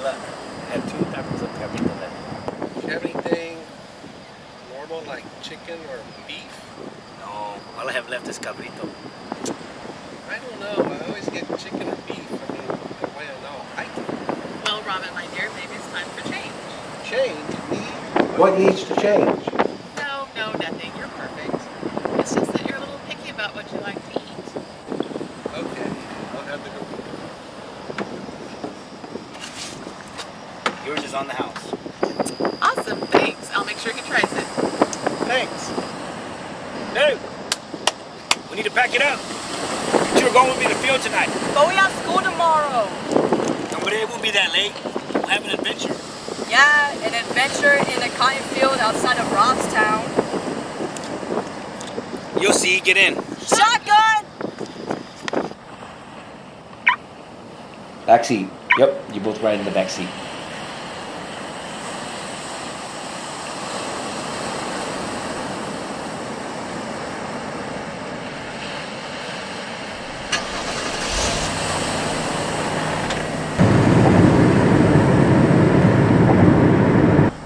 luck. I had 2 tacos of cabrito left. Do you have anything normal like chicken or beef? No, all I have left is cabrito. I don't know. I always get chicken or beef. I mean, why I know. Well, Robin, my dear, maybe it's time for change. Change? What needs to change? No, nothing. You're perfect. It's just that you're a little picky about what you like to eat. Okay, I'll have to go. Yours is on the house. Awesome, thanks. I'll make sure he tries it. Thanks. No, we need to pack it up. You're going with me to the field tonight. But we have school tomorrow. No, but it won't be that late. We'll have an adventure. Yeah, an adventure in a cotton field outside of Robstown. You'll see. Get in. Shotgun! Back seat. Yep, you both ride in the back seat.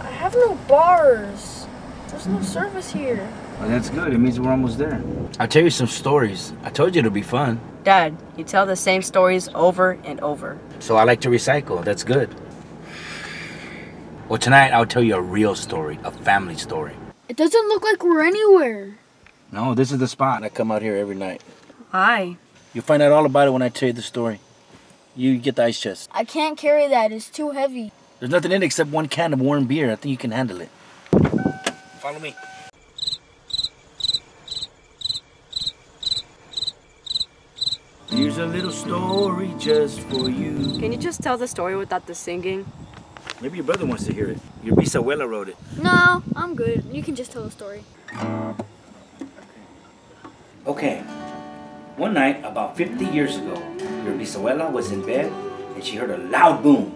I have no bars. There's no service here. Well, that's good. It means we're almost there. I'll tell you some stories. I told you it'll be fun. Dad, you tell the same stories over and over. So I like to recycle. That's good. Well, tonight I'll tell you a real story, a family story. It doesn't look like we're anywhere. No, this is the spot. I come out here every night. Why? You'll find out all about it when I tell you the story. You get the ice chest. I can't carry that. It's too heavy. There's nothing in it except 1 can of warm beer. I think you can handle it. Follow me. Here's a little story just for you. Can you just tell the story without the singing? Maybe your brother wants to hear it. Your bisabuela wrote it. No, I'm good. You can just tell the story. Okay. One night, about 50 years ago, your bisabuela was in bed and she heard a loud boom.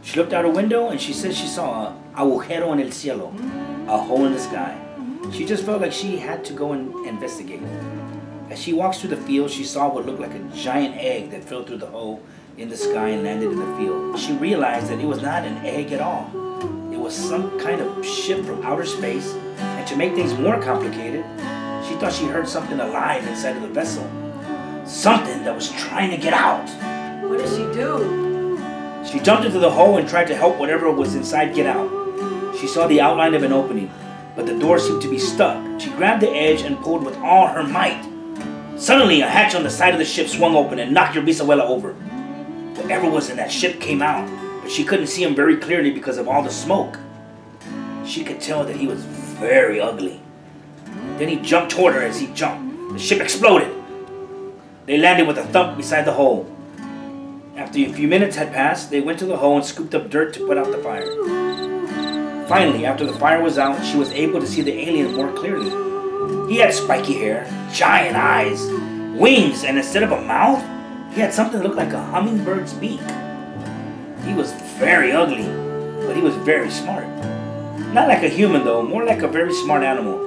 She looked out her window and she said she saw a agujero en el cielo, a hole in the sky. She just felt like she had to go and investigate. As she walked through the field, she saw what looked like a giant egg that fell through the hole in the sky and landed in the field. She realized that it was not an egg at all. It was some kind of ship from outer space, and to make things more complicated, she thought she heard something alive inside of the vessel. Something that was trying to get out. What did she do? She jumped into the hole and tried to help whatever was inside get out. She saw the outline of an opening, but the door seemed to be stuck. She grabbed the edge and pulled with all her might. Suddenly, a hatch on the side of the ship swung open and knocked your bisabuela over. Whatever was in that ship came out, but she couldn't see him very clearly because of all the smoke. She could tell that he was very ugly. Then he jumped toward her as he jumped. The ship exploded. They landed with a thump beside the hole. After a few minutes had passed, they went to the hole and scooped up dirt to put out the fire. Finally, after the fire was out, she was able to see the alien more clearly. He had spiky hair, giant eyes, wings, and instead of a mouth, he had something that looked like a hummingbird's beak. He was very ugly, but he was very smart. Not like a human though, more like a very smart animal.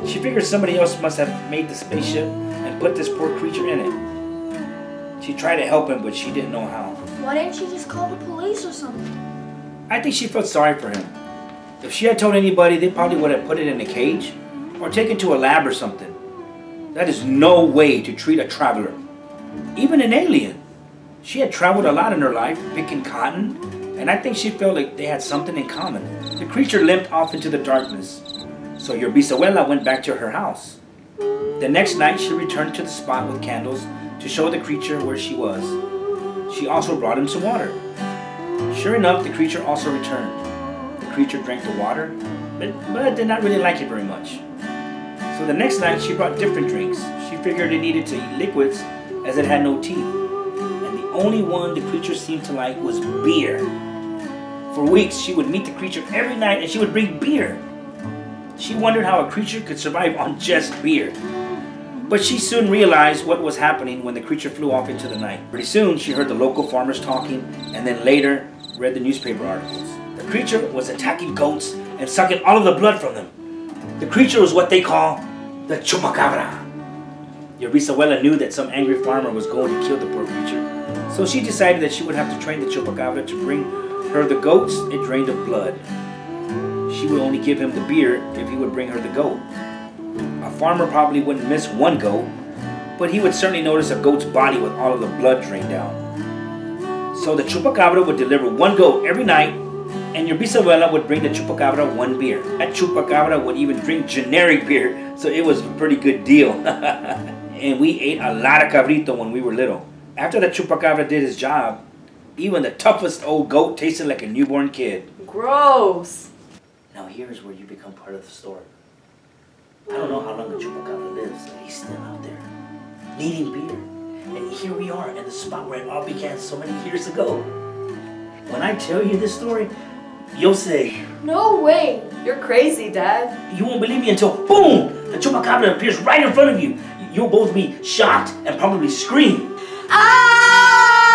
She figured somebody else must have made the spaceship and put this poor creature in it. She tried to help him, but she didn't know how. Why didn't she just call the police or something? I think she felt sorry for him. If she had told anybody, they probably would have put it in a cage or taken to a lab or something. That is no way to treat a traveler. Even an alien. She had traveled a lot in her life, picking cotton, and I think she felt like they had something in common. The creature limped off into the darkness, so your bisabuela went back to her house. The next night, she returned to the spot with candles to show the creature where she was. She also brought him some water. Sure enough, the creature also returned. The creature drank the water, but did not really like it very much. So the next night, she brought different drinks. She figured it needed to eat liquids as it had no teeth. And the only one the creature seemed to like was beer. For weeks, she would meet the creature every night and she would bring beer. She wondered how a creature could survive on just beer. But she soon realized what was happening when the creature flew off into the night. Pretty soon, she heard the local farmers talking and then later read the newspaper articles. The creature was attacking goats and sucking all of the blood from them. The creature was what they call the chupacabra. Your bisabuela knew that some angry farmer was going to kill the poor creature, So she decided that she would have to train the chupacabra to bring her the goats it drained of blood. She would only give him the beer if he would bring her the goat. A farmer probably wouldn't miss one goat, but he would certainly notice a goat's body with all of the blood drained out. So the chupacabra would deliver one goat every night, and your bisabuela would bring the chupacabra one beer. That chupacabra would even drink generic beer, so it was a pretty good deal. And we ate a lot of cabrito when we were little. After the chupacabra did his job, even the toughest old goat tasted like a newborn kid. Gross. Now here's where you become part of the story. I don't know how long the chupacabra lives, but he's still out there, needing beer. And here we are in the spot where it all began so many years ago. When I tell you this story, you'll say, No way. You're crazy, Dad. you won't believe me until, boom, the chupacabra appears right in front of you. You'll both be shocked and probably scream. Ah!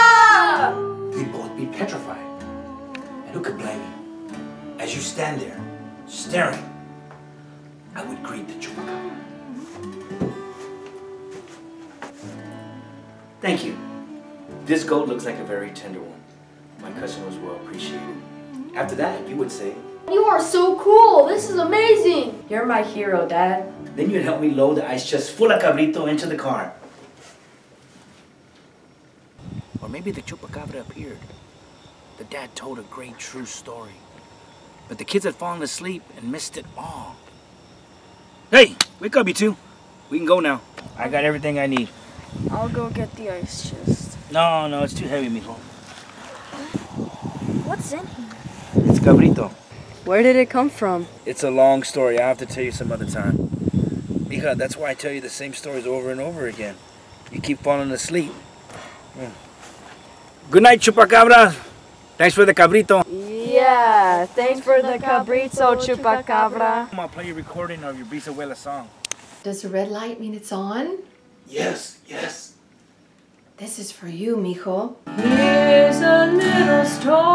You'd both be petrified. And who could blame you? As you stand there, staring, I would greet the chupacabra. Thank you. This goat looks like a very tender one. My cousin was well appreciated. After that, you would say, You are so cool. This is amazing. You're my hero, Dad. then you'd help me load the ice chest full of cabrito into the car. Or maybe the chupacabra appeared. The dad told a great true story. But the kids had fallen asleep and missed it all. Hey, wake up you two. We can go now. I got everything I need. I'll go get the ice chest. No, it's too heavy, mijo. What's in here? It's cabrito. Where did it come from? It's a long story. I'll have to tell you some other time. Mija, that's why I tell you the same stories over and over again. You keep falling asleep. Good night, chupacabra. Thanks for the cabrito. Yeah, thanks for the cabrito, chupacabra. I'll play a recording of your bisabuela song. Does the red light mean it's on? Yes. This is for you, mijo. Here's a little story.